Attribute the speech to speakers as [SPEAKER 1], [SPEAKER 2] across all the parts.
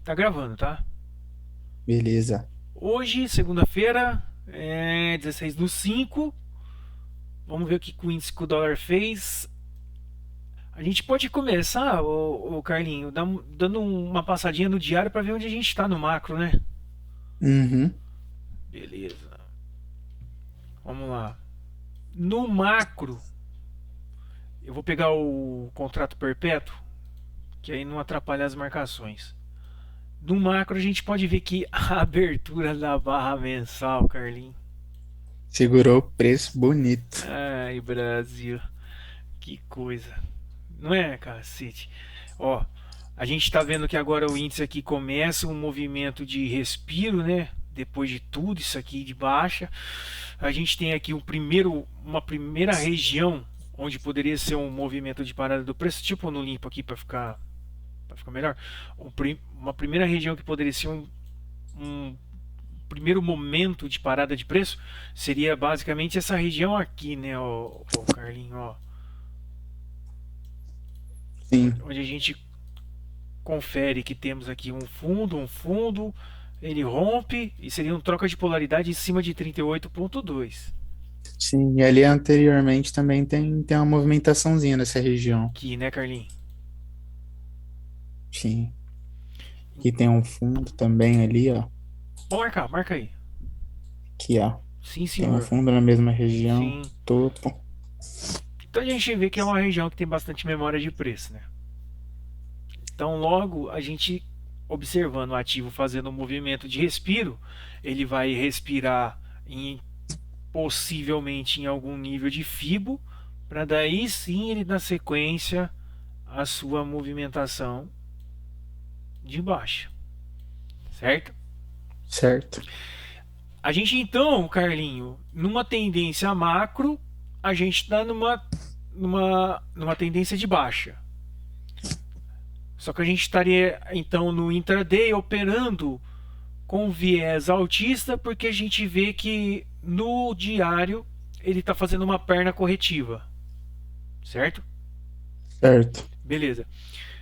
[SPEAKER 1] Tá gravando, tá?
[SPEAKER 2] Beleza.
[SPEAKER 1] Hoje, segunda-feira, 16 do 5. Vamos ver o que o índice que o dólar fez. A gente pode começar, o Carlinho, dando uma passadinha no diário para ver onde a gente tá no macro, né?
[SPEAKER 2] Uhum.
[SPEAKER 1] Beleza. Vamos lá. No macro, eu vou pegar o contrato perpétuo, que aí não atrapalha as marcações. No macro, a gente pode ver que a abertura da barra mensal, Carlinho.
[SPEAKER 2] Segurou o preço bonito.
[SPEAKER 1] Ai, Brasil. Que coisa. Não é, cacete? Ó, a gente tá vendo que agora o índice aqui começa um movimento de respiro, né? Depois de tudo isso aqui de baixa, a gente tem aqui uma primeira região onde poderia ser um movimento de parada do preço, tipo no limpo aqui para ficar melhor. Uma primeira região que poderia ser um primeiro momento de parada de preço seria basicamente essa região aqui, né, o Carlinho, ó,
[SPEAKER 2] Sim.
[SPEAKER 1] onde a gente confere que temos aqui um fundo, ele rompe e seria uma troca de polaridade em cima de 38,2.
[SPEAKER 2] Sim. E ali anteriormente também tem uma movimentaçãozinha nessa região.
[SPEAKER 1] Aqui, né, Carlinhos?
[SPEAKER 2] Sim. Aqui tem um fundo também ali, ó.
[SPEAKER 1] Vamos marcar, marca aí.
[SPEAKER 2] Aqui, ó.
[SPEAKER 1] Sim,
[SPEAKER 2] Tem um
[SPEAKER 1] senhor.
[SPEAKER 2] fundo na mesma região.
[SPEAKER 1] Sim.
[SPEAKER 2] Topo.
[SPEAKER 1] Então a gente vê que é uma região que tem bastante memória de preço, né? Então logo a gente observando o ativo fazendo um movimento de respiro, ele vai respirar possivelmente em algum nível de fibo, para daí sim ele na sequência a sua movimentação de baixa, certo?
[SPEAKER 2] Certo.
[SPEAKER 1] A gente então, Carlinho, numa tendência macro, a gente está numa tendência de baixa. Só que a gente estaria então no intraday operando com viés altista, porque a gente vê que no diário ele está fazendo uma perna corretiva, certo?
[SPEAKER 2] Certo.
[SPEAKER 1] Beleza.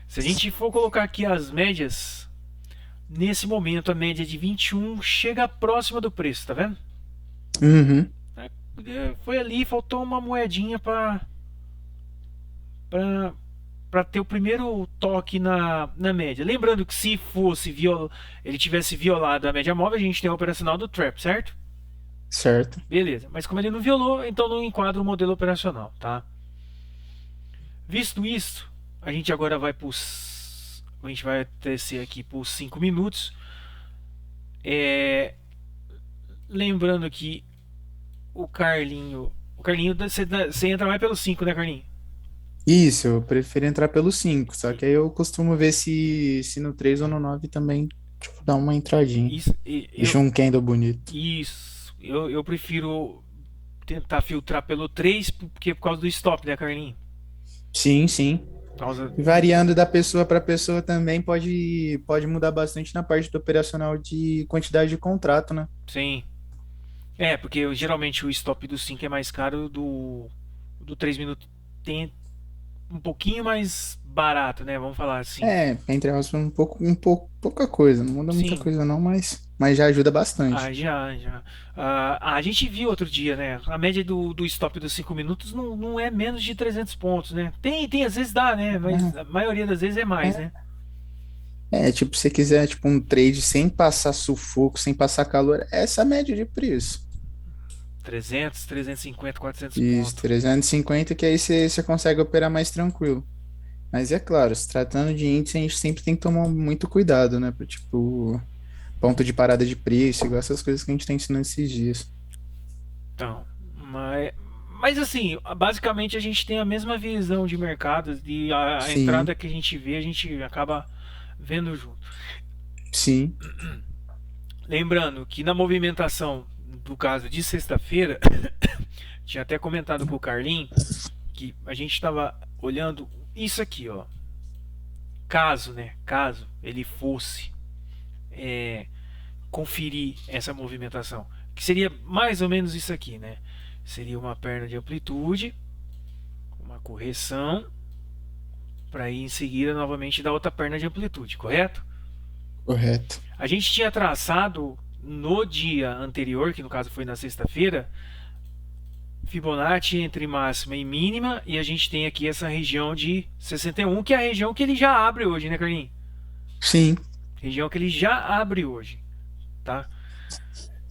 [SPEAKER 1] Se a gente for colocar aqui as médias, nesse momento a média de 21 chega próxima do preço, tá vendo?
[SPEAKER 2] Uhum.
[SPEAKER 1] Foi ali, faltou uma moedinha para para ter o primeiro toque na média. Lembrando que se ele tivesse violado a média móvel, a gente tem a operacional do trap, certo?
[SPEAKER 2] Certo.
[SPEAKER 1] Beleza. Mas como ele não violou, então não enquadra o modelo operacional, tá? Visto isso, a gente agora a gente vai descer aqui por 5 minutos. É, lembrando que o Carlinho você entra mais pelo 5, né, Carlinho?
[SPEAKER 2] Isso, eu prefiro entrar pelo 5, só que aí eu costumo ver se no 3 ou no 9 também, tipo, dá uma entradinha.
[SPEAKER 1] Isso,
[SPEAKER 2] Deixa um candle bonito.
[SPEAKER 1] eu prefiro tentar filtrar pelo 3 porque por causa do stop, né, Carlinhos?
[SPEAKER 2] Sim, sim.
[SPEAKER 1] Por causa.
[SPEAKER 2] Variando da pessoa para pessoa também pode mudar bastante na parte do operacional de quantidade de contrato, né?
[SPEAKER 1] Sim. Porque geralmente o stop do 5 é mais caro, do 3 minutos tem um pouquinho mais barato, né? Vamos falar assim.
[SPEAKER 2] Entre aspas, pouca coisa, não muda muita
[SPEAKER 1] Sim,
[SPEAKER 2] coisa não, mas já ajuda bastante.
[SPEAKER 1] já. A gente viu outro dia, né? A média do stop dos 5 minutos não é menos de 300 pontos, né? Tem às vezes dá, né? Mas a maioria das vezes é mais,
[SPEAKER 2] É,
[SPEAKER 1] né?
[SPEAKER 2] tipo, se você quiser, tipo, um trade sem passar sufoco, sem passar calor, é essa a média de preço.
[SPEAKER 1] 300, 350, 400
[SPEAKER 2] Isso,
[SPEAKER 1] pontos.
[SPEAKER 2] 350, que aí você consegue operar mais tranquilo. Mas é claro, se tratando de índice, a gente sempre tem que tomar muito cuidado, né? Pra, tipo, ponto de parada de preço, igual essas coisas que a gente tá ensinando esses dias.
[SPEAKER 1] Então, mas assim, basicamente a gente tem a mesma visão de mercado e a entrada
[SPEAKER 2] Sim,
[SPEAKER 1] que a gente vê, a gente acaba vendo junto.
[SPEAKER 2] sim,
[SPEAKER 1] Lembrando que na movimentação do caso de sexta-feira, tinha até comentado com o Carlin que a gente estava olhando isso aqui, ó. Caso, né? Caso ele fosse é, conferir essa movimentação, que seria mais ou menos isso aqui, né? Seria uma perna de amplitude, uma correção, para ir em seguida novamente dar outra perna de amplitude, correto?
[SPEAKER 2] Correto.
[SPEAKER 1] A gente tinha traçado no dia anterior, que no caso foi na sexta-feira, Fibonacci entre máxima e mínima, e a gente tem aqui essa região de 61, que é a região que ele já abre hoje, né, Carlinhos?
[SPEAKER 2] Sim,
[SPEAKER 1] Região que ele já abre hoje, tá?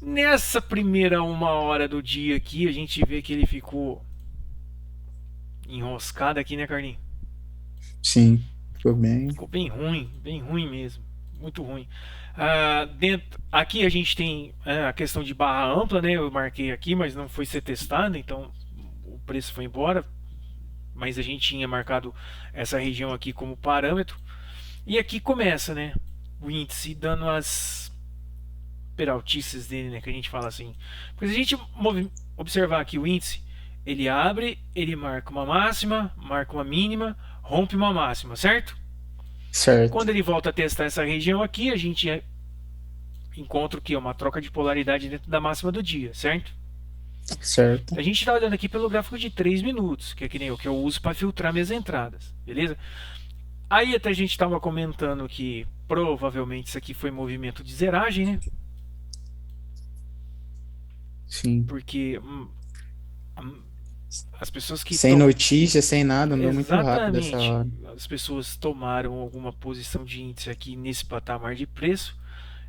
[SPEAKER 1] Nessa primeira uma hora do dia aqui, a gente vê que ele ficou enroscado aqui, né, Carlinhos?
[SPEAKER 2] sim. Ficou bem.
[SPEAKER 1] Ficou bem ruim mesmo, muito ruim. Aqui a gente tem a questão de barra ampla, né? Eu marquei aqui, mas não foi ser testado, então o preço foi embora. Mas a gente tinha marcado essa região aqui como parâmetro. E aqui começa, né? O índice dando as peraltices dele, né? Que a gente fala assim. Porque se a gente observar aqui o índice, ele abre, ele marca uma máxima, marca uma mínima, rompe uma máxima, certo?
[SPEAKER 2] Certo,
[SPEAKER 1] Quando ele volta a testar essa região aqui, a gente encontra o que? Uma troca de polaridade dentro da máxima do dia, certo?
[SPEAKER 2] certo.
[SPEAKER 1] A gente está olhando aqui pelo gráfico de 3 minutos, que é que nem o que eu uso para filtrar minhas entradas, beleza? Aí até a gente estava comentando que provavelmente isso aqui foi movimento de zeragem, né?
[SPEAKER 2] Sim.
[SPEAKER 1] Porque as pessoas que
[SPEAKER 2] Sem
[SPEAKER 1] estão.
[SPEAKER 2] notícia, sem nada, andou muito rápido essa
[SPEAKER 1] Exatamente.
[SPEAKER 2] hora.
[SPEAKER 1] As pessoas tomaram alguma posição de índice aqui nesse patamar de preço,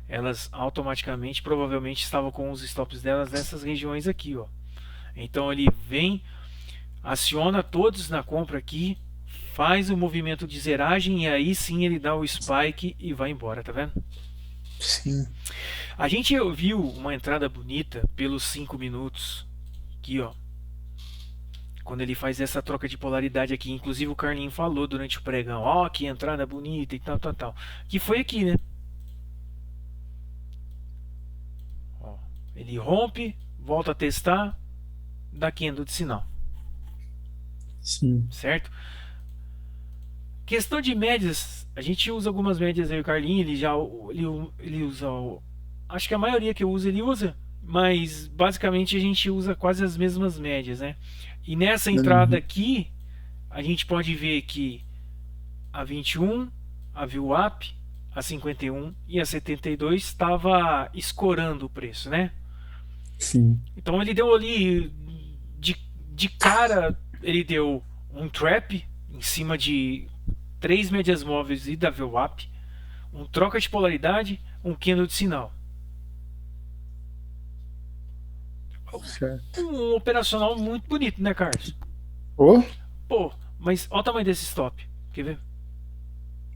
[SPEAKER 1] elas automaticamente, provavelmente estavam com os stops delas nessas regiões aqui, ó. Então ele vem, aciona todos na compra aqui, faz o movimento de zeragem e aí sim ele dá o spike e vai embora, tá vendo?
[SPEAKER 2] Sim,
[SPEAKER 1] A gente viu uma entrada bonita pelos 5 minutos aqui, ó. Quando ele faz essa troca de polaridade aqui, inclusive o Carlinho falou durante o pregão, ó, que entrada bonita e tal, tal, tal. Que foi aqui, né? Ó, ele rompe, volta a testar, dá candle de sinal,
[SPEAKER 2] sim.
[SPEAKER 1] certo? Questão de médias, a gente usa algumas médias aí, o Carlinho, ele usa, acho que a maioria que eu uso ele usa, mas basicamente a gente usa quase as mesmas médias, né? E nessa entrada
[SPEAKER 2] Uhum.
[SPEAKER 1] aqui, a gente pode ver que a 21, a VWAP, a 51 e a 72 estava escorando o preço, né?
[SPEAKER 2] Sim,
[SPEAKER 1] Então ele deu ali de, de cara, ele deu um trap em cima de três médias móveis e da VWAP, um troca de polaridade, um candle de sinal.
[SPEAKER 2] certo.
[SPEAKER 1] Um operacional muito bonito, né, Carlos?
[SPEAKER 2] Ô,
[SPEAKER 1] Pô, mas olha o tamanho desse stop. Quer ver?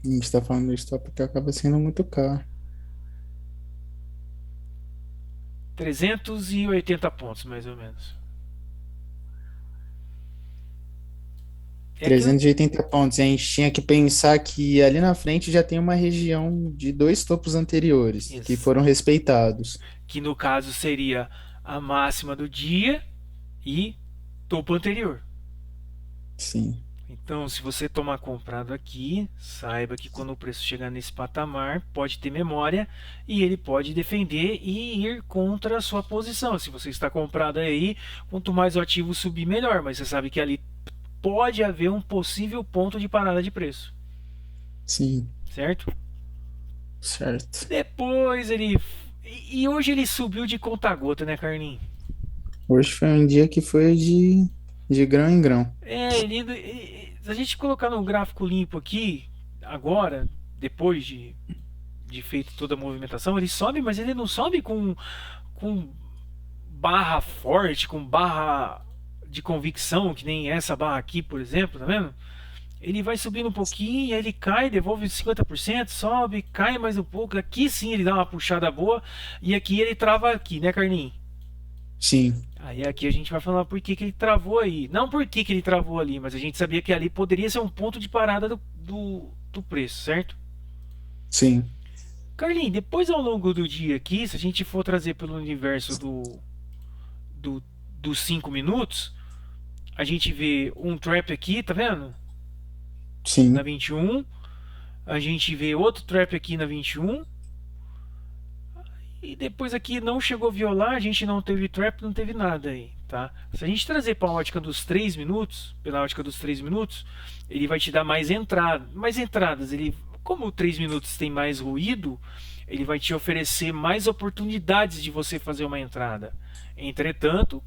[SPEAKER 2] a gente tá falando isso só porque acaba sendo muito caro.
[SPEAKER 1] 380 pontos, mais ou menos. É aquilo.
[SPEAKER 2] 380 pontos. E a gente tinha que pensar que ali na frente já tem uma região de dois topos anteriores que foram respeitados.
[SPEAKER 1] Que no caso seria a máxima do dia e topo anterior.
[SPEAKER 2] Sim,
[SPEAKER 1] Então, se você tomar comprado aqui, saiba que quando o preço chegar nesse patamar, pode ter memória e ele pode defender e ir contra a sua posição. Se você está comprado aí, quanto mais o ativo subir, melhor. Mas você sabe que ali pode haver um possível ponto de parada de preço,
[SPEAKER 2] sim,
[SPEAKER 1] certo?
[SPEAKER 2] certo.
[SPEAKER 1] Depois ele. E hoje ele subiu de conta-gota, né, Carlinhos?
[SPEAKER 2] Hoje foi um dia que foi de grão em grão.
[SPEAKER 1] É, se a gente colocar no gráfico limpo aqui, agora, depois de feito toda a movimentação, ele sobe, mas ele não sobe com barra forte, com barra de convicção, que nem essa barra aqui, por exemplo, tá vendo? Ele vai subindo um pouquinho, aí ele cai, devolve 50%, sobe, cai mais um pouco. Aqui sim ele dá uma puxada boa, e aqui ele trava aqui, né, Carlinhos?
[SPEAKER 2] Sim,
[SPEAKER 1] Aí aqui a gente vai falar por que, que ele travou aí. Não por que, que ele travou ali, mas a gente sabia que ali poderia ser um ponto de parada do preço, certo?
[SPEAKER 2] sim,
[SPEAKER 1] Carlinhos, depois ao longo do dia aqui, se a gente for trazer pelo universo do, dos 5 minutos, a gente vê um trap aqui, tá vendo? Na
[SPEAKER 2] sim,
[SPEAKER 1] 21. A gente vê outro trap aqui na 21. E depois aqui não chegou a violar, a gente não teve trap, não teve nada aí, tá? Se a gente trazer para a ótica dos 3 minutos, pela ótica dos 3 minutos, ele vai te dar mais entradas, ele Como o 3 minutos tem mais ruído, ele vai te oferecer mais oportunidades de você fazer uma entrada. Entretanto,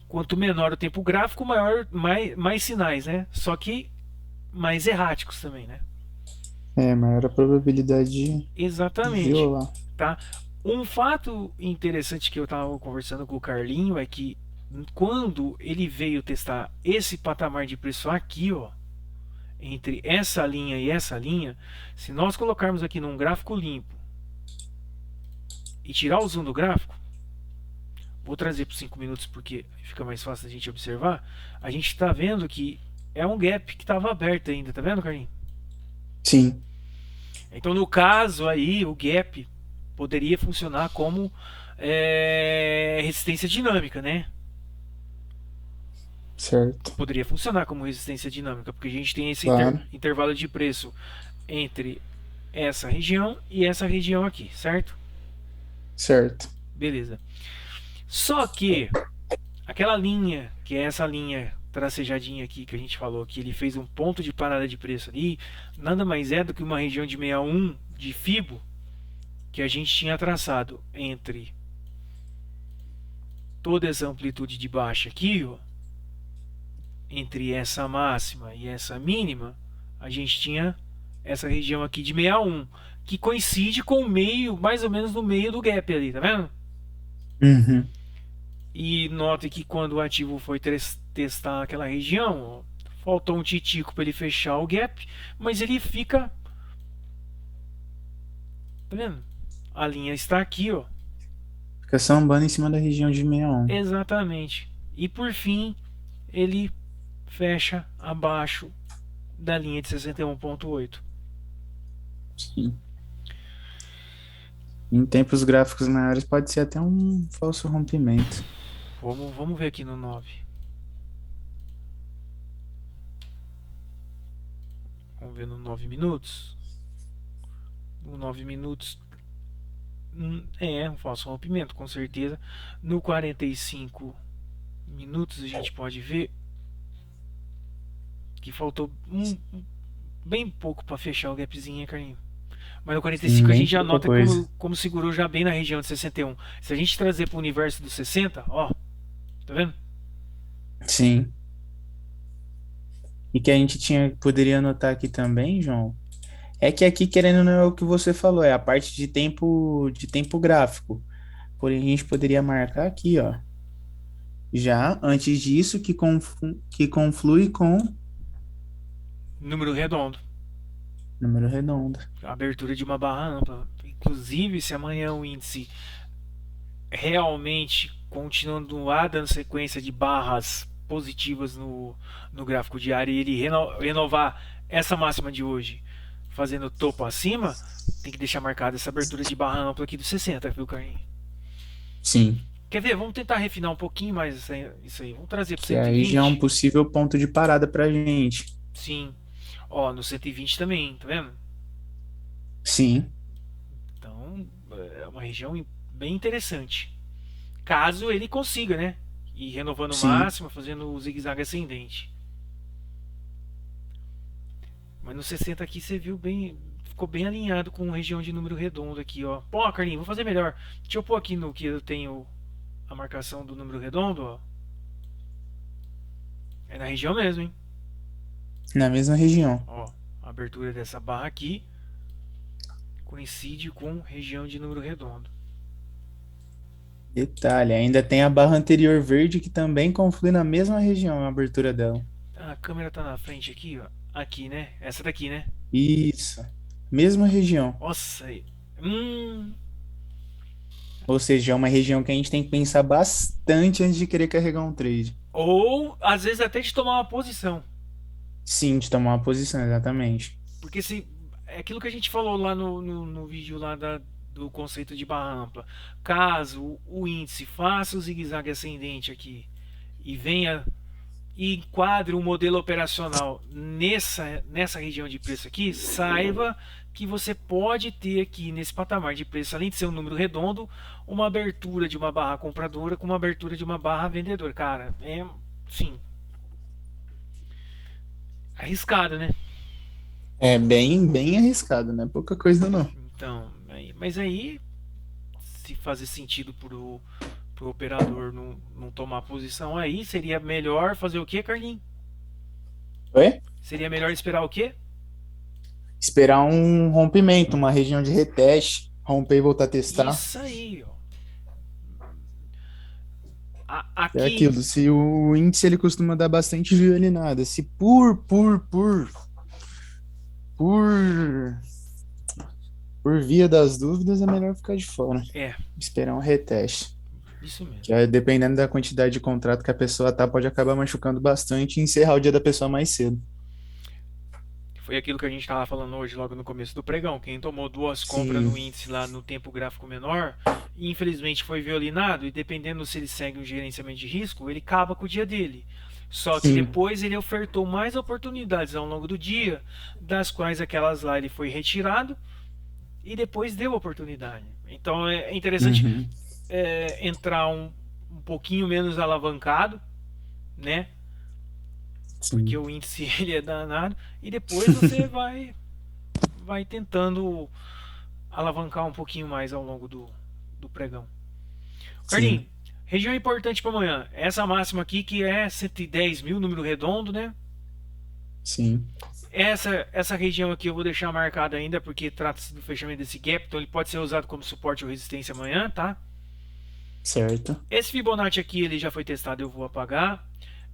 [SPEAKER 1] quanto menor o tempo gráfico, mais sinais, né? Só que mais erráticos também, né?
[SPEAKER 2] É, maior a probabilidade de
[SPEAKER 1] Exatamente,
[SPEAKER 2] violar.
[SPEAKER 1] tá? Um fato interessante que eu estava conversando com o Carlinho é que quando ele veio testar esse patamar de preço aqui, ó, entre essa linha e essa linha, se nós colocarmos aqui num gráfico limpo e tirar o zoom do gráfico, vou trazer para 5 minutos porque fica mais fácil a gente observar, a gente está vendo que é um gap que estava aberto ainda, tá vendo, Carlinho?
[SPEAKER 2] Sim,
[SPEAKER 1] Então, no caso aí, o gap poderia funcionar como resistência dinâmica, né?
[SPEAKER 2] certo.
[SPEAKER 1] Poderia funcionar como resistência dinâmica, porque a gente tem esse
[SPEAKER 2] Claro,
[SPEAKER 1] intervalo de preço entre essa região e essa região aqui, certo?
[SPEAKER 2] certo.
[SPEAKER 1] Beleza. Só que aquela linha, que é essa linha tracejadinha aqui que a gente falou, que ele fez um ponto de parada de preço ali, nada mais é do que uma região de 61 de Fibo que a gente tinha traçado entre toda essa amplitude de baixa aqui, ó, entre essa máxima e essa mínima, a gente tinha essa região aqui de 61, que coincide com o meio, mais ou menos no meio do gap ali, tá vendo?
[SPEAKER 2] Uhum.
[SPEAKER 1] E note que quando o ativo foi testar aquela região, ó, faltou um titico para ele fechar o gap, mas ele fica, tá vendo? A linha está aqui, ó.
[SPEAKER 2] Fica sambando em cima da região de 61.
[SPEAKER 1] Exatamente. E por fim, ele fecha abaixo da linha de 61,8.
[SPEAKER 2] Sim. Em tempos gráficos maiores pode ser até um falso rompimento.
[SPEAKER 1] Vamos ver aqui no 9. Vamos ver no 9 minutos. No 9 minutos é um falso rompimento, com certeza. No 45 minutos a gente pode ver que faltou bem pouco para fechar o gapzinho, hein, Carlinho? Mas no
[SPEAKER 2] Sim,
[SPEAKER 1] 45 a gente
[SPEAKER 2] bem
[SPEAKER 1] já
[SPEAKER 2] pouca
[SPEAKER 1] nota
[SPEAKER 2] coisa.
[SPEAKER 1] como segurou já bem na região de 61. Se a gente trazer para o universo dos 60, ó, tá vendo?
[SPEAKER 2] Sim. E que a gente poderia anotar aqui também, João, é que aqui, querendo ou não, é o que você falou, é a parte de tempo gráfico. Porém, a gente poderia marcar aqui, ó, já antes disso que conflui com
[SPEAKER 1] Número redondo.
[SPEAKER 2] número redondo.
[SPEAKER 1] A abertura de uma barra ampla. Inclusive, se amanhã o índice realmente continuar dando sequência de barras positivas no gráfico diário e ele renovar essa máxima de hoje fazendo topo acima, tem que deixar marcada essa abertura de barra ampla aqui dos 60, viu, Carlinhos?
[SPEAKER 2] Sim,
[SPEAKER 1] Quer ver? Vamos tentar refinar um pouquinho mais isso aí. Vamos trazer para
[SPEAKER 2] que aí já é um
[SPEAKER 1] 120.
[SPEAKER 2] possível ponto de parada pra gente.
[SPEAKER 1] Sim. Ó, no 120 também, tá vendo?
[SPEAKER 2] Sim,
[SPEAKER 1] Então, é uma região bem interessante. Caso ele consiga, né? Ir renovando o
[SPEAKER 2] sim.
[SPEAKER 1] máximo, fazendo o zigue-zague ascendente. Mas no 60 aqui você viu bem. Ficou bem alinhado com a região de número redondo aqui, ó. Pô, Carlinhos, vou fazer melhor. Deixa eu pôr aqui no que eu tenho a marcação do número redondo, ó. É na região mesmo, hein?
[SPEAKER 2] Na mesma região.
[SPEAKER 1] Ó, a abertura dessa barra aqui coincide com região de número redondo.
[SPEAKER 2] Detalhe, ainda tem a barra anterior verde que também conflui na mesma região, a abertura dela.
[SPEAKER 1] A câmera tá na frente aqui, ó. Aqui, né? Essa daqui, né?
[SPEAKER 2] Isso. Mesma região.
[SPEAKER 1] Nossa, hum,
[SPEAKER 2] Ou seja, é uma região que a gente tem que pensar bastante antes de querer carregar um trade.
[SPEAKER 1] ou às vezes até de tomar uma posição.
[SPEAKER 2] Sim, de tomar uma posição, exatamente.
[SPEAKER 1] Porque se é aquilo que a gente falou lá no vídeo lá do conceito de barra ampla. Caso o índice faça o zigue-zague ascendente aqui e venha e enquadre um modelo operacional nessa região de preço aqui, saiba que você pode ter aqui nesse patamar de preço, além de ser um número redondo, uma abertura de uma barra compradora com uma abertura de uma barra vendedora. Cara, sim, arriscado, né?
[SPEAKER 2] É bem arriscado, né? Pouca coisa não.
[SPEAKER 1] Então, mas aí, se fazer sentido pro operador não tomar posição aí, seria melhor fazer o quê, Carlinhos?
[SPEAKER 2] Oi?
[SPEAKER 1] Seria melhor esperar o quê?
[SPEAKER 2] Esperar um rompimento, uma região de reteste, romper e voltar a testar.
[SPEAKER 1] Isso aí, ó.
[SPEAKER 2] É
[SPEAKER 1] Aqui,
[SPEAKER 2] aquilo, se o índice ele costuma dar bastante violinada, se por, por via das dúvidas é melhor ficar de fora,
[SPEAKER 1] é,
[SPEAKER 2] esperar um reteste.
[SPEAKER 1] isso mesmo.
[SPEAKER 2] Que aí, dependendo da quantidade de contrato que a pessoa tá, pode acabar machucando bastante e encerrar o dia da pessoa mais cedo.
[SPEAKER 1] Foi aquilo que a gente estava falando hoje, logo no começo do pregão. Quem tomou duas compras
[SPEAKER 2] Sim,
[SPEAKER 1] no índice lá no tempo gráfico menor, infelizmente foi violinado, e dependendo se ele segue um gerenciamento de risco, ele acaba com o dia dele. Só que
[SPEAKER 2] sim.
[SPEAKER 1] depois ele ofertou mais oportunidades ao longo do dia, das quais aquelas lá ele foi retirado e depois deu oportunidade. Então é interessante
[SPEAKER 2] Uhum,
[SPEAKER 1] entrar um pouquinho menos alavancado, né? Porque
[SPEAKER 2] sim.
[SPEAKER 1] o índice ele é danado, e depois você vai tentando alavancar um pouquinho mais ao longo do pregão. Carlinhos,
[SPEAKER 2] Sim,
[SPEAKER 1] região importante para amanhã. Essa máxima aqui que é 110 mil, número redondo, né?
[SPEAKER 2] sim,
[SPEAKER 1] Essa região aqui eu vou deixar marcada ainda porque trata-se do fechamento desse gap, então ele pode ser usado como suporte ou resistência amanhã, tá?
[SPEAKER 2] certo.
[SPEAKER 1] Esse Fibonacci aqui ele já foi testado, eu vou apagar.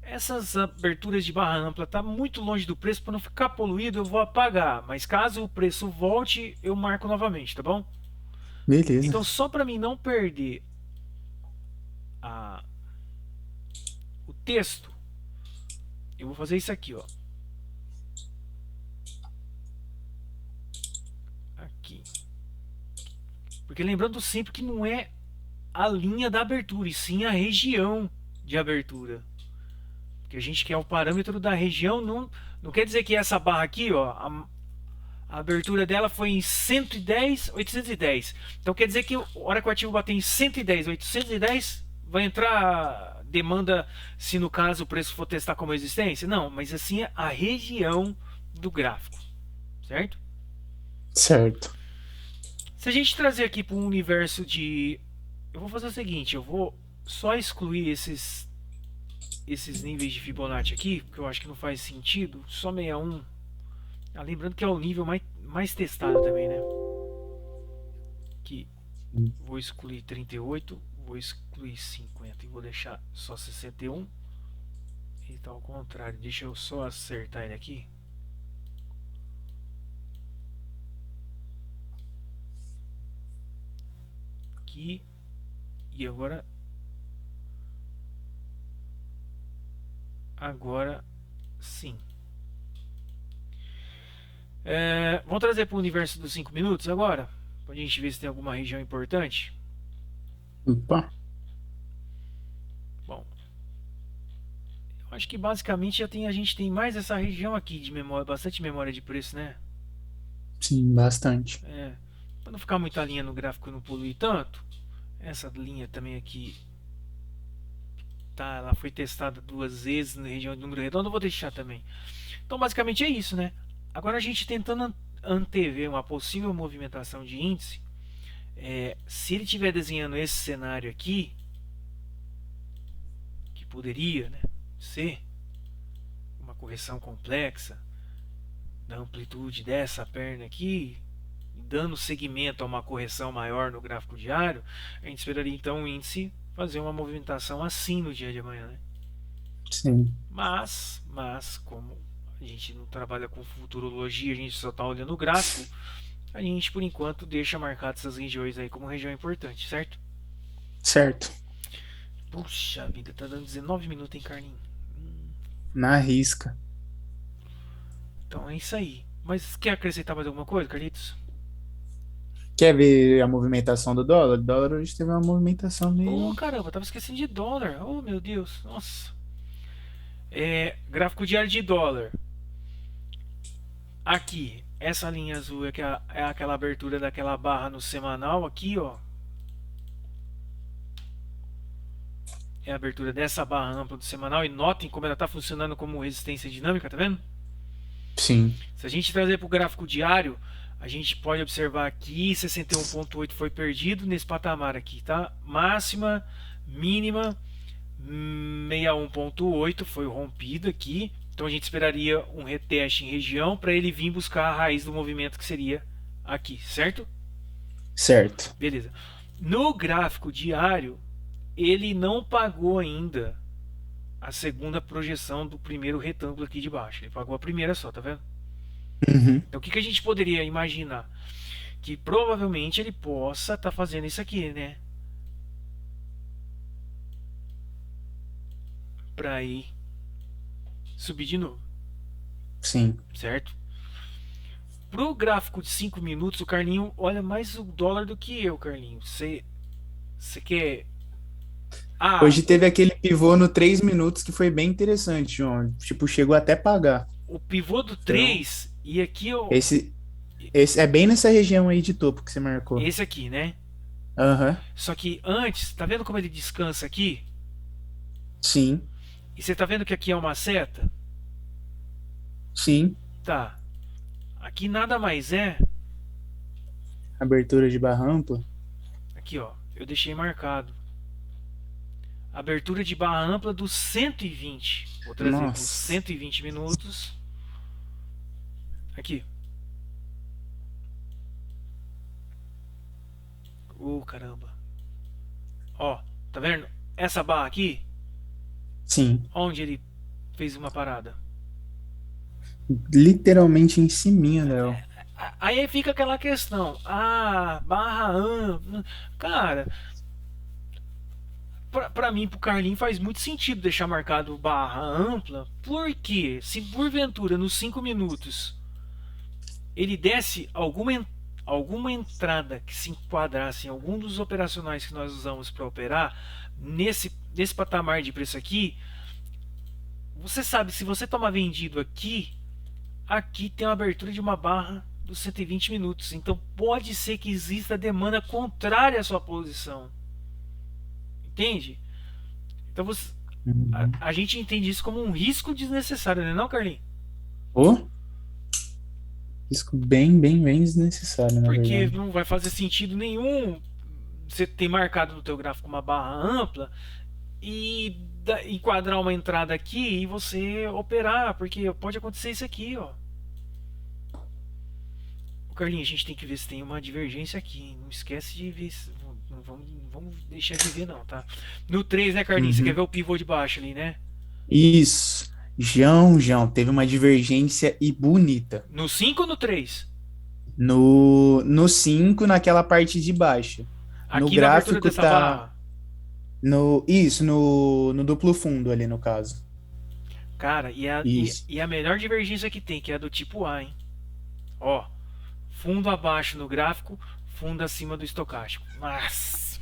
[SPEAKER 1] Essas aberturas de barra ampla tá muito longe do preço, para não ficar poluído eu vou apagar, mas caso o preço volte eu marco novamente, tá bom?
[SPEAKER 2] Beleza.
[SPEAKER 1] Então só para mim não perder a, o texto, eu vou fazer isso aqui, ó. Aqui. Porque lembrando sempre que não é a linha da abertura, e sim a região de abertura. Que a gente quer o parâmetro da região, não quer dizer que essa barra aqui, ó, a abertura dela foi em 110, 810. Então quer dizer que a hora que o ativo bater em 110, 810, vai entrar demanda se no caso o preço for testar como resistência? Não, mas assim é a região do gráfico, certo?
[SPEAKER 2] Certo.
[SPEAKER 1] Se a gente trazer aqui para um universo de. Eu vou fazer o seguinte, eu vou só excluir esses níveis de Fibonacci aqui, porque eu acho que não faz sentido. Só 61. Ah, lembrando que é o nível mais testado também, né? Que vou excluir 38, vou excluir 50 e vou deixar só 61. E tá ao contrário, deixa eu só acertar ele aqui. Aqui. E agora sim. Vamos trazer para o universo dos 5 minutos agora? Pra gente ver se tem alguma região importante.
[SPEAKER 2] Opa,
[SPEAKER 1] Bom, eu acho que basicamente a gente tem mais essa região aqui de memória, bastante memória de preço, né?
[SPEAKER 2] sim, bastante.
[SPEAKER 1] Para não ficar muita linha no gráfico e não poluir tanto. Essa linha também aqui tá, ela foi testada duas vezes na região de número redondo, eu vou deixar também. Então basicamente é isso, né? Agora a gente tentando antever uma possível movimentação de índice, se ele estiver desenhando esse cenário aqui, que poderia, né, ser uma correção complexa da amplitude dessa perna aqui, dando seguimento a uma correção maior no gráfico diário, a gente esperaria então o índice fazer uma movimentação assim no dia de amanhã, né?
[SPEAKER 2] Sim,
[SPEAKER 1] Mas como a gente não trabalha com futurologia, a gente só está olhando o gráfico, a gente por enquanto deixa marcadas essas regiões aí como região importante, certo?
[SPEAKER 2] certo.
[SPEAKER 1] Puxa vida, tá dando 19 minutos, hein, Carlinhos?
[SPEAKER 2] Na risca.
[SPEAKER 1] Então é isso aí. Mas quer acrescentar mais alguma coisa, Carlitos?
[SPEAKER 2] Quer ver a movimentação do dólar? O dólar hoje teve uma movimentação
[SPEAKER 1] Ô
[SPEAKER 2] meio.
[SPEAKER 1] caramba, tava esquecendo de dólar. Oh meu Deus, nossa. Gráfico diário de dólar. Aqui, essa linha azul é aquela abertura daquela barra no semanal. Aqui, ó, é a abertura dessa barra ampla do semanal. E notem como ela está funcionando como resistência dinâmica, tá vendo?
[SPEAKER 2] Sim.
[SPEAKER 1] Se a gente trazer para o gráfico diário, a gente pode observar aqui 61,8 foi perdido nesse patamar aqui, tá? Máxima, mínima, 61,8 foi rompido aqui. Então a gente esperaria um reteste em região para ele vir buscar a raiz do movimento que seria aqui, certo?
[SPEAKER 2] Certo.
[SPEAKER 1] Beleza. No gráfico diário, ele não pagou ainda a segunda projeção do primeiro retângulo aqui de baixo. Ele pagou a primeira só, tá vendo?
[SPEAKER 2] Uhum.
[SPEAKER 1] Então o que a gente poderia imaginar? Que provavelmente ele possa estar fazendo isso aqui, né? Para ir subir de novo,
[SPEAKER 2] Sim.
[SPEAKER 1] certo? Pro gráfico de 5 minutos, o Carlinho olha mais o dólar do que eu, Carlinho. Você quer. Ah,
[SPEAKER 2] Hoje teve aquele pivô no 3 minutos que foi bem interessante, João. Tipo, chegou até pagar.
[SPEAKER 1] o pivô do
[SPEAKER 2] Então,
[SPEAKER 1] 3 e aqui eu.
[SPEAKER 2] esse, esse é bem nessa região aí de topo que você marcou.
[SPEAKER 1] Esse aqui, né?
[SPEAKER 2] Aham.
[SPEAKER 1] Só que antes, tá vendo como ele descansa aqui?
[SPEAKER 2] Sim.
[SPEAKER 1] E você tá vendo que aqui é uma seta?
[SPEAKER 2] Sim.
[SPEAKER 1] Tá. Aqui nada mais é.
[SPEAKER 2] Abertura de barra ampla.
[SPEAKER 1] Aqui, ó. Eu deixei marcado. Abertura de barra ampla do 120. Vou trazer para os
[SPEAKER 2] Nossa.
[SPEAKER 1] 120 minutos. Aqui. Caramba. Ó, tá vendo? Essa barra aqui,
[SPEAKER 2] Sim.
[SPEAKER 1] onde ele fez uma parada.
[SPEAKER 2] Literalmente em ciminha, Léo.
[SPEAKER 1] Aí fica aquela questão. Ah, barra ampla. Cara, pra mim, pro Carlinho, faz muito sentido deixar marcado barra ampla. Porque se porventura nos 5 minutos ele desse alguma entrada que se enquadrasse em algum dos operacionais que nós usamos para operar, nesse patamar de preço aqui, você sabe, se você tomar vendido aqui tem uma abertura de uma barra dos 120 minutos. Então pode ser que exista demanda contrária à sua posição. Entende? Então
[SPEAKER 2] Uhum.
[SPEAKER 1] a gente entende isso como um risco desnecessário, não é não, Carlinhos?
[SPEAKER 2] Ô, risco bem, bem, bem desnecessário, na
[SPEAKER 1] Porque
[SPEAKER 2] verdade.
[SPEAKER 1] não vai fazer sentido nenhum você ter marcado no teu gráfico uma barra ampla e enquadrar uma entrada aqui e você operar, porque pode acontecer isso aqui, ó. O Carlinhos, a gente tem que ver se tem uma divergência aqui, hein? Não esquece de ver se, não vamos deixar de ver não, tá? No 3, né, Carlinhos? Você quer ver
[SPEAKER 2] Uhum.
[SPEAKER 1] o pivô de baixo ali, né?
[SPEAKER 2] Isso. João, teve uma divergência e bonita.
[SPEAKER 1] No 5 ou no 3?
[SPEAKER 2] No 5 naquela parte de baixo. No
[SPEAKER 1] Aqui na abertura
[SPEAKER 2] gráfico
[SPEAKER 1] dessa
[SPEAKER 2] tá.
[SPEAKER 1] barra.
[SPEAKER 2] No duplo fundo ali, no caso.
[SPEAKER 1] Cara,
[SPEAKER 2] Isso.
[SPEAKER 1] e a melhor divergência que tem, que é a do tipo A, hein? Ó, fundo abaixo no gráfico, fundo acima do estocástico. Nossa!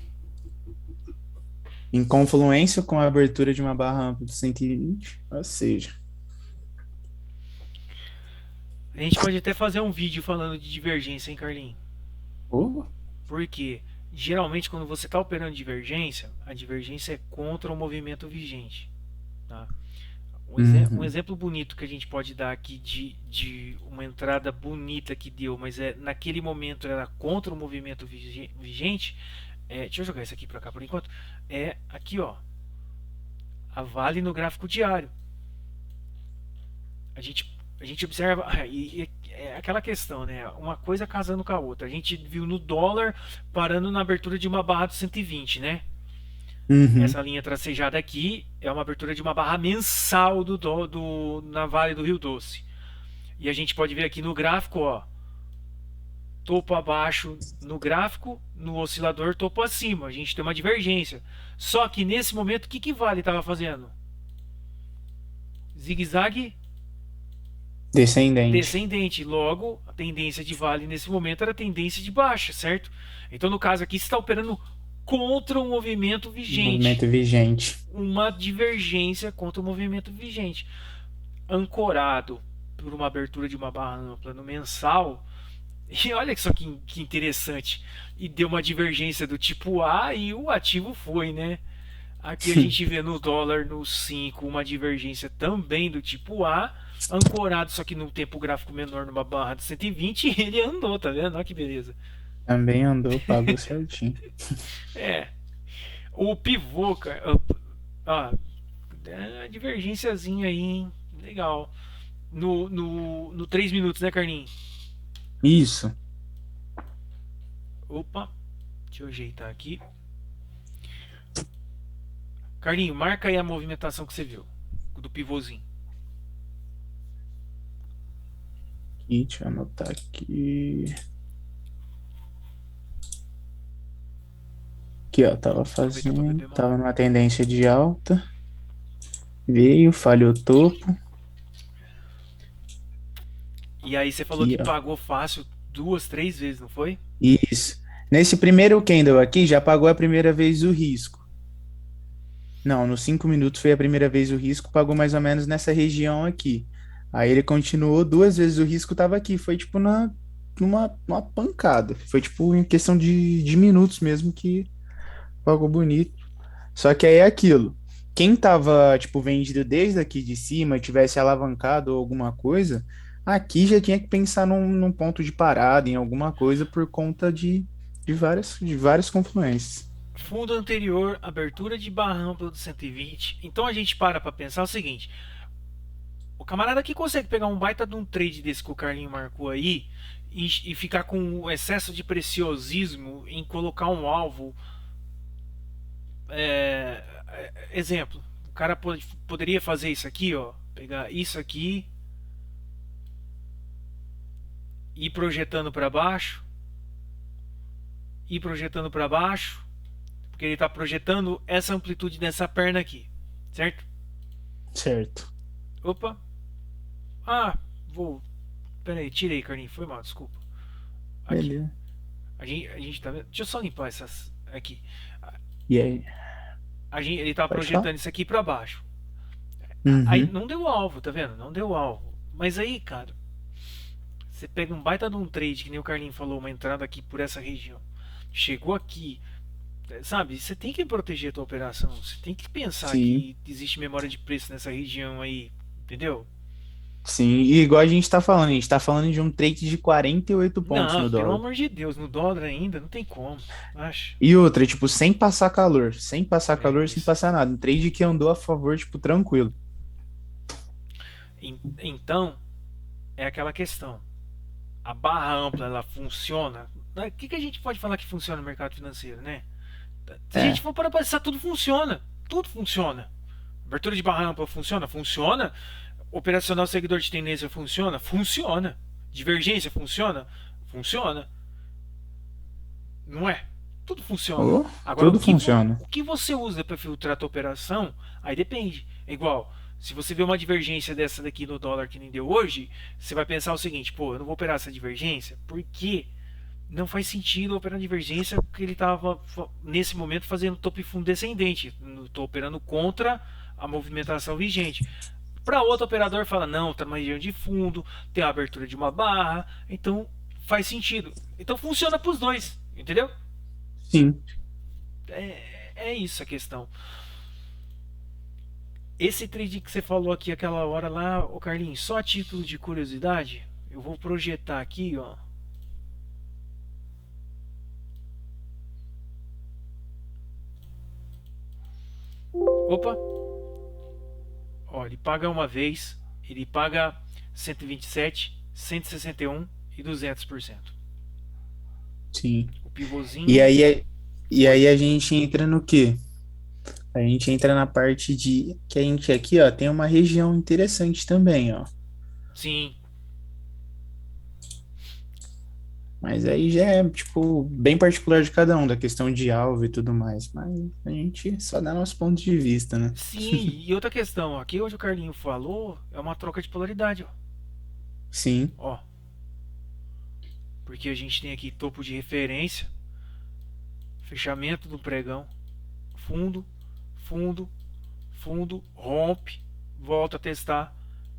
[SPEAKER 2] Em confluência com a abertura de uma barra ampla de 120, ou seja.
[SPEAKER 1] A gente pode até fazer um vídeo falando de divergência, hein, Carlinhos?
[SPEAKER 2] Oh,
[SPEAKER 1] Porque geralmente quando você está operando divergência, a divergência é contra o movimento vigente. Tá? Um
[SPEAKER 2] uhum.
[SPEAKER 1] exemplo bonito que a gente pode dar aqui de uma entrada bonita que deu, mas naquele momento era contra o movimento vigente. Deixa eu jogar isso aqui para cá por enquanto. É aqui, ó. A Vale no gráfico diário. A gente observa. E é aquela questão, né? Uma coisa casando com a outra. A gente viu no dólar parando na abertura de uma barra do 120, né?
[SPEAKER 2] Uhum.
[SPEAKER 1] Essa linha tracejada aqui é uma abertura de uma barra mensal na Vale do Rio Doce. E a gente pode ver aqui no gráfico, ó, topo abaixo no gráfico, no oscilador topo acima. A gente tem uma divergência. Só que nesse momento, o que Vale estava fazendo? Zigue-zague
[SPEAKER 2] Descendente.
[SPEAKER 1] descendente. Logo, a tendência de Vale nesse momento era tendência de baixa, certo? Então, no caso aqui, você está operando contra o movimento vigente.
[SPEAKER 2] Movimento vigente.
[SPEAKER 1] Uma divergência contra o movimento vigente. Ancorado por uma abertura de uma barra ampla no mensal. E olha só que interessante. E deu uma divergência do tipo A e o ativo foi, né? Aqui a gente vê no dólar no 5 uma divergência também do tipo A. ancorado, só que no tempo gráfico menor, numa barra de 120, ele andou, tá vendo? Olha que beleza.
[SPEAKER 2] Também andou, pagou certinho.
[SPEAKER 1] É, o pivô, cara, ó, é uma divergênciazinha aí, hein? Legal. No 3 minutos, né, Carlinhos?
[SPEAKER 2] Isso.
[SPEAKER 1] Opa, deixa eu ajeitar aqui. Carlinhos, marca aí a movimentação que você viu, do pivôzinho.
[SPEAKER 2] Aqui, deixa eu anotar aqui. Aqui, ó, tava
[SPEAKER 1] Aproveitou para
[SPEAKER 2] fazendo,
[SPEAKER 1] beber uma
[SPEAKER 2] tava
[SPEAKER 1] água.
[SPEAKER 2] numa tendência de alta, veio, falhou topo.
[SPEAKER 1] E aí você falou
[SPEAKER 2] Aqui,
[SPEAKER 1] que
[SPEAKER 2] ó.
[SPEAKER 1] pagou fácil duas, três vezes, não foi?
[SPEAKER 2] Isso. Nesse primeiro candle aqui, já pagou a primeira vez o risco. Não, nos 5 minutos foi a primeira vez o risco, pagou mais ou menos nessa região aqui. Aí ele continuou, duas vezes o risco tava aqui. Foi tipo numa pancada. Foi tipo em questão de minutos mesmo que pagou bonito. Só que aí é aquilo. Quem tava, tipo, vendido desde aqui de cima, tivesse alavancado ou alguma coisa, aqui já tinha que pensar num ponto de parada, em alguma coisa, por conta de várias confluências.
[SPEAKER 1] Fundo anterior, abertura de barra ampla do 120. Então a gente para pensar o seguinte: o camarada que consegue pegar um baita de um trade desse que o Carlinho marcou aí e ficar com o excesso de preciosismo em colocar um alvo. Exemplo, o cara poderia fazer isso aqui, ó. Pegar isso aqui, ir projetando para baixo, ir projetando para baixo, porque ele está projetando essa amplitude dessa perna aqui, certo?
[SPEAKER 2] Certo.
[SPEAKER 1] Opa, ah, vou. Pera aí, tirei, Carlinhos, foi mal, desculpa. Aqui,
[SPEAKER 2] Beleza.
[SPEAKER 1] a gente tá vendo. Deixa eu só limpar essas aqui.
[SPEAKER 2] E aí?
[SPEAKER 1] Ele tá
[SPEAKER 2] Pode falar?
[SPEAKER 1] projetando isso aqui para baixo. Aí
[SPEAKER 2] Uhum.
[SPEAKER 1] não deu alvo, tá vendo? Não deu alvo. Mas aí, cara, você pega um baita de um trade, que nem o Carlinhos falou, uma entrada aqui por essa região. Chegou aqui, sabe? Você tem que proteger a tua operação. Você tem que pensar
[SPEAKER 2] Sim.
[SPEAKER 1] que existe memória de preço nessa região aí, entendeu?
[SPEAKER 2] Sim. E igual a gente tá falando de um trade de 48 pontos
[SPEAKER 1] Não,
[SPEAKER 2] no
[SPEAKER 1] pelo
[SPEAKER 2] dólar.
[SPEAKER 1] amor de Deus, no dólar ainda, não tem como. Acho.
[SPEAKER 2] E outra, tipo, sem passar calor. Sem passar
[SPEAKER 1] É
[SPEAKER 2] calor, sem
[SPEAKER 1] isso.
[SPEAKER 2] passar nada. Um trade que andou a favor, tipo, tranquilo.
[SPEAKER 1] Então, é aquela questão. A barra ampla, ela funciona. O que a gente pode falar que funciona no mercado financeiro, né? Se a gente
[SPEAKER 2] É.
[SPEAKER 1] for para pensar, tudo funciona. Tudo funciona. Abertura de barra ampla funciona? Funciona. Operacional seguidor de tendência funciona? Funciona. Divergência funciona? Funciona. Não é? Tudo funciona.
[SPEAKER 2] Oh,
[SPEAKER 1] Agora,
[SPEAKER 2] tudo funciona.
[SPEAKER 1] o que você usa para filtrar a tua operação, aí depende. É igual, se você vê uma divergência dessa daqui no dólar que nem deu hoje, você vai pensar o seguinte: pô, eu não vou operar essa divergência, porque não faz sentido operar divergência, porque ele estava nesse momento fazendo topo e fundo descendente. Estou operando contra a movimentação vigente. Para outro operador fala, não, está numa região de fundo, tem a abertura de uma barra, então faz sentido. Então funciona para os dois, entendeu?
[SPEAKER 2] Sim.
[SPEAKER 1] É isso a questão. Esse trade que você falou aqui aquela hora lá, o Carlinhos, só a título de curiosidade, eu vou projetar aqui, ó. Opa, ó, ele paga uma vez, ele paga 127, 161 e 200%.
[SPEAKER 2] Sim.
[SPEAKER 1] O
[SPEAKER 2] E
[SPEAKER 1] pivôzinho
[SPEAKER 2] aí, e
[SPEAKER 1] foi.
[SPEAKER 2] aí a gente entra no quê? A gente entra na parte de que a gente aqui, ó, tem uma região interessante também, ó.
[SPEAKER 1] Sim,
[SPEAKER 2] Mas aí já é, tipo, bem particular de cada um, da questão de alvo e tudo mais. Mas a gente só dá nosso ponto de vista, né?
[SPEAKER 1] sim. E outra questão, aqui onde o Carlinho falou, é uma troca de polaridade, ó.
[SPEAKER 2] Sim,
[SPEAKER 1] Ó, porque a gente tem aqui topo de referência, fechamento do pregão, fundo, fundo, fundo, rompe, volta a testar.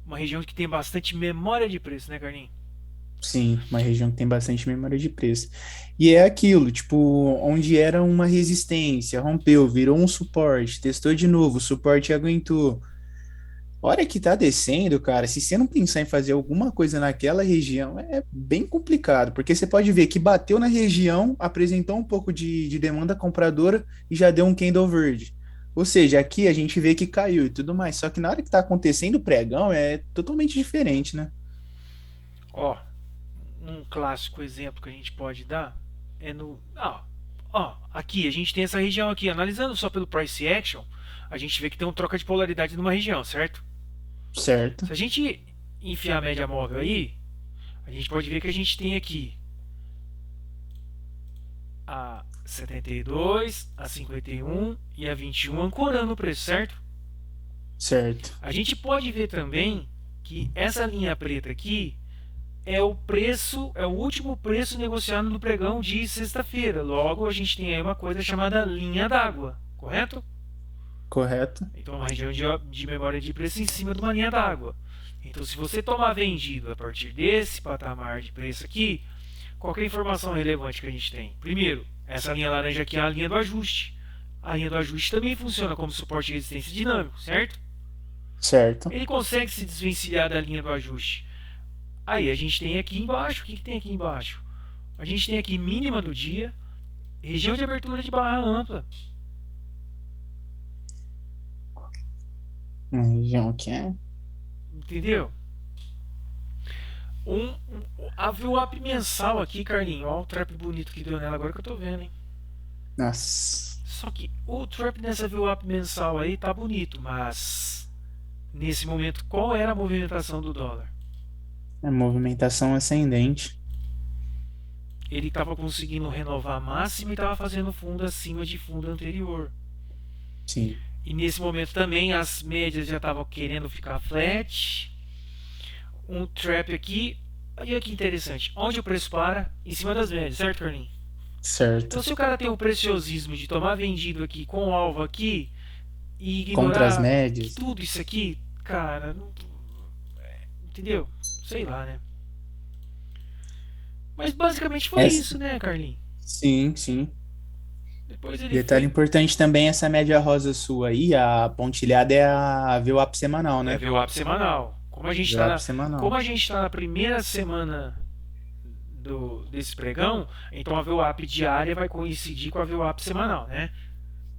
[SPEAKER 1] Uma região que tem bastante memória de preço, né, Carlinhos?
[SPEAKER 2] sim, uma região que tem bastante memória de preço. E é aquilo, tipo, onde era uma resistência, rompeu, virou um suporte, testou de novo, o suporte aguentou. hora que tá descendo, cara, se você não pensar em fazer alguma coisa naquela região, é bem complicado, porque você pode ver que bateu na região, apresentou um pouco de demanda compradora e já deu um candle verde. Ou seja, aqui a gente vê que caiu e tudo mais, só que na hora que tá acontecendo o pregão é totalmente diferente, né?
[SPEAKER 1] Ó, um clássico exemplo que a gente pode dar é no. Ó, aqui a gente tem essa região aqui. Analisando só pelo price action, a gente vê que tem uma troca de polaridade numa região, certo?
[SPEAKER 2] Certo,
[SPEAKER 1] Se a gente enfiar a média móvel aí, a gente pode ver que a gente tem aqui a 72, a 51 e a 21 ancorando o preço, certo?
[SPEAKER 2] certo,
[SPEAKER 1] A gente pode ver também que essa linha preta aqui é o preço, é o último preço negociado no pregão de sexta-feira. Logo, a gente tem aí uma coisa chamada linha d'água, correto?
[SPEAKER 2] correto.
[SPEAKER 1] Então, uma região de memória de preço em cima de uma linha d'água. Então, se você tomar vendido a partir desse patamar de preço aqui, qual é a informação relevante que a gente tem? Primeiro, essa linha laranja aqui é a linha do ajuste. A linha do ajuste também funciona como suporte de resistência dinâmico, certo?
[SPEAKER 2] Certo.
[SPEAKER 1] Ele consegue se desvencilhar da linha do ajuste. Aí a gente tem aqui embaixo, o que tem aqui embaixo? A gente tem aqui mínima do dia, região de abertura de barra ampla,
[SPEAKER 2] Uma região que é.
[SPEAKER 1] entendeu? A VWAP mensal aqui, Carlinhos, olha o trap bonito que deu nela agora que eu tô vendo, hein?
[SPEAKER 2] Nossa,
[SPEAKER 1] Só que o trap nessa VWAP mensal aí tá bonito, mas nesse momento qual era a movimentação do dólar?
[SPEAKER 2] é movimentação ascendente.
[SPEAKER 1] Ele estava conseguindo renovar a máxima e estava fazendo fundo acima de fundo anterior.
[SPEAKER 2] Sim,
[SPEAKER 1] E nesse momento também as médias já estavam querendo ficar flat. Um trap aqui. Olha que interessante. Onde o preço para? Em cima das médias, certo, Carlinhos? Então,
[SPEAKER 2] certo.
[SPEAKER 1] se o cara tem o preciosismo de tomar vendido aqui com o alvo aqui e
[SPEAKER 2] Contra as
[SPEAKER 1] ignorar que
[SPEAKER 2] médias.
[SPEAKER 1] tudo isso aqui, cara, não, entendeu? Sei lá, né? Mas basicamente foi
[SPEAKER 2] Essa,
[SPEAKER 1] isso, né, Carlinhos?
[SPEAKER 2] sim, sim.
[SPEAKER 1] Depois ele
[SPEAKER 2] Detalhe
[SPEAKER 1] foi.
[SPEAKER 2] importante também, essa média rosa sua aí, a pontilhada é a VWAP semanal,
[SPEAKER 1] É
[SPEAKER 2] né?
[SPEAKER 1] ver o app semanal.
[SPEAKER 2] VWAP semanal.
[SPEAKER 1] Como a gente tá na primeira semana desse pregão, então a VWAP diária vai coincidir com a VWAP semanal, né?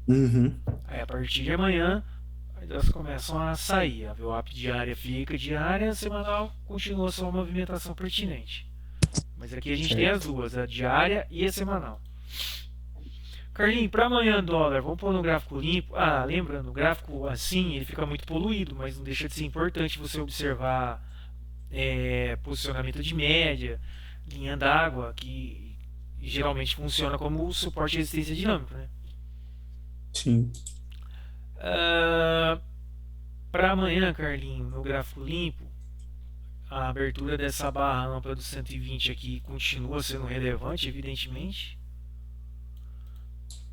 [SPEAKER 2] Uhum,
[SPEAKER 1] Aí a partir de amanhã elas começam a sair. A VWAP diária fica diária, a semanal continua sua movimentação pertinente. Mas aqui a gente tem as
[SPEAKER 2] certo.
[SPEAKER 1] duas, a diária e a semanal. Carlinhos, para amanhã dólar, vamos pôr no gráfico limpo. Ah, lembrando, o gráfico assim ele fica muito poluído, mas não deixa de ser importante você observar posicionamento de média, linha d'água, que geralmente funciona como suporte de resistência dinâmico. Né?
[SPEAKER 2] Sim.
[SPEAKER 1] Ah, para amanhã, Carlinhos, no gráfico limpo, a abertura dessa barra ampla do 120 aqui continua sendo relevante, evidentemente.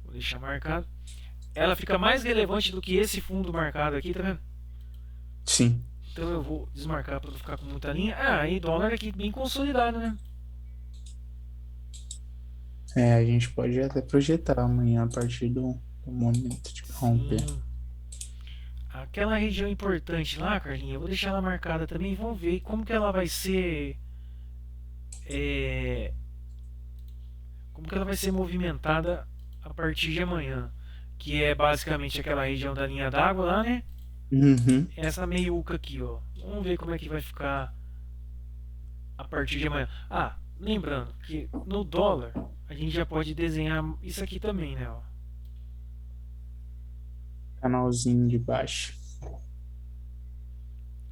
[SPEAKER 1] Vou deixar marcado. Ela fica mais relevante do que esse fundo marcado aqui, tá vendo?
[SPEAKER 2] Sim.
[SPEAKER 1] Então eu vou desmarcar para não ficar com muita linha. Ah, e dólar aqui bem consolidado, né?
[SPEAKER 2] É, a gente pode até projetar amanhã a partir do momento de romper.
[SPEAKER 1] Sim. Aquela região importante lá, Carlinhos, eu vou deixar ela marcada também. Vamos ver como que ela vai ser. é, como que ela vai ser movimentada a partir de amanhã. Que é basicamente aquela região da linha d'água lá, né?
[SPEAKER 2] Uhum.
[SPEAKER 1] Essa meiuca aqui, ó. Vamos ver como é que vai ficar a partir de amanhã. Ah, lembrando que no dólar a gente já pode desenhar isso aqui também, né? Ó.
[SPEAKER 2] Canalzinho de baixo.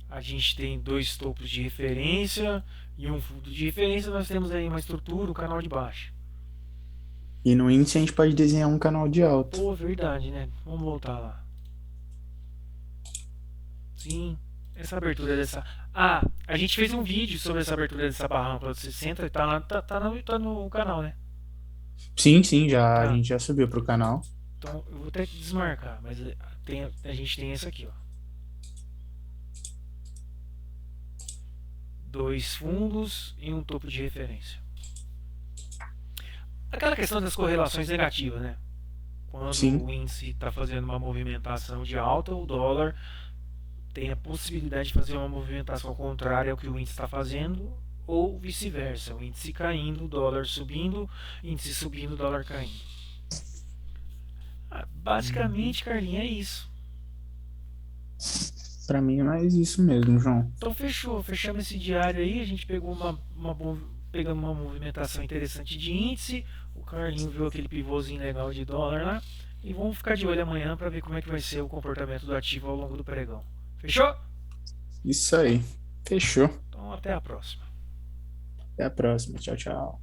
[SPEAKER 1] A gente tem dois topos de referência e um fundo de referência. Nós temos aí uma estrutura, um canal de baixo.
[SPEAKER 2] E no índice a gente pode desenhar um canal de alto.
[SPEAKER 1] Pô, verdade, né? Vamos voltar lá. Sim, essa abertura dessa. Ah, a gente fez um vídeo sobre essa abertura dessa barra ampla de 60 e tá, lá, tá no canal, né?
[SPEAKER 2] Sim, sim, já, a
[SPEAKER 1] Tá.
[SPEAKER 2] gente já subiu pro canal.
[SPEAKER 1] Então eu vou até desmarcar, mas a gente tem essa aqui, ó. Dois fundos e um topo de referência. Aquela questão das correlações negativas, né? Quando
[SPEAKER 2] Sim,
[SPEAKER 1] o índice está fazendo uma movimentação de alta, o dólar tem a possibilidade de fazer uma movimentação contrária ao que o índice está fazendo, ou vice-versa, o índice caindo, o dólar subindo, índice subindo, o dólar caindo. Basicamente, Carlinhos, é isso.
[SPEAKER 2] Pra mim é mais isso mesmo, João.
[SPEAKER 1] Então fechou, fechamos esse diário aí, a gente pegou pegamos uma movimentação interessante de índice, o Carlinho viu aquele pivôzinho legal de dólar lá, e vamos ficar de olho amanhã para ver como é que vai ser o comportamento do ativo ao longo do pregão. Fechou?
[SPEAKER 2] Isso aí. Fechou.
[SPEAKER 1] Então até a próxima.
[SPEAKER 2] Até a próxima. Tchau, tchau.